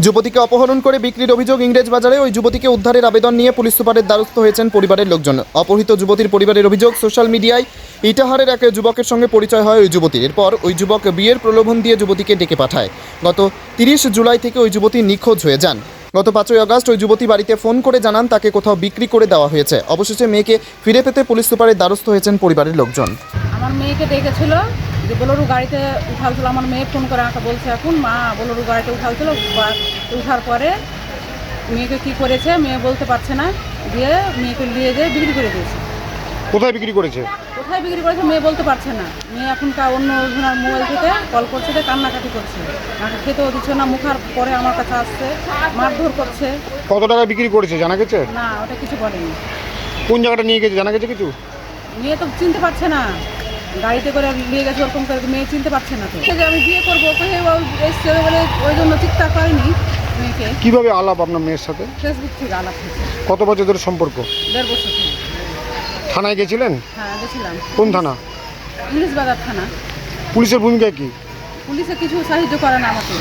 যুবতীকে অপহরণ করে বিক্রির অভিযোগ ইংরেজ বাজারে। ওই যুবতীকে উদ্ধারের আবেদন নিয়ে পুলিশ সুপারের দ্বারস্থ হয়েছেন পরিবারের লোকজন। অপহৃত যুবতীর পরিবারের অভিযোগ, সোশ্যাল মিডিয়ায় ইটাহারের এক যুবকের সঙ্গে পরিচয় হয় ওই যুবতীর। এরপর ওই যুবক বিয়ের প্রলোভন দিয়ে যুবতীকে ডেকে পাঠায়। গত 30 জুলাই থেকে ওই যুবতী নিখোঁজ হয়ে যান। গত 5ই আগস্ট ওই যুবতী বাড়িতে ফোন করে জানান তাকে কোথাও বিক্রি করে দেওয়া হয়েছে। অবশেষে মেয়েকে ফিরে পেতে পুলিশ সুপারের দ্বারস্থ হয়েছেন পরিবারের লোকজন। আমার মেয়েকে ডেকেছিল যে বোলেরো গাড়িতে উঠালছিল। আমার মেয়ে ফোন করে আমাকে বলছে এখন মা বোলেরো গাড়িতে উঠালছিল। উঠার পরে মেয়েকে কি করেছে মেয়ে বলতে পারছে না, দিয়ে মেয়েকে নিয়ে যেয়ে বিক্রি করে দিয়েছে। কোথায় বিক্রি করেছে? কোথায় বিক্রি করেছে মেয়ে বলতে পারছে না। মেয়ে এখনকার অন্য জনের মোবাইল থেকে কল করছে, কান্নাকাটি করছে, আমাকে খেতেও দিচ্ছে না। মুখার পরে আমার কাছে আসছে, মারধর করছে। কত টাকা বিক্রি করেছে জানা গেছে? না, ওটা কিছু বলেনি। কোন জায়গাটা নিয়ে গেছে জানা গেছে কিছু? মেয়ে তো চিনতে পারছে না, গাড়িতে করে নিয়ে গেছে ওরকম করে, মেয়ে চিনতে পারছে না। তো যে আমি বিয়ে করবো এসছে বলে ওই জন্য চিৎকার করেনি মেয়েকে। কিভাবে আলাপ আপনার মেয়ের সাথে? ফেসবুক থেকে আলাপ হয়েছে। কত বছর ধরে সম্পর্ক? 1.5 বছর থেকে। থানায় গেছিলেন? হ্যাঁ, গেছিলাম। কোন থানা? ইংলিশ বাজার থানা। পুলিশের ভূমিকা কি? পুলিশে কিছু সাহায্য করে না আমাকে।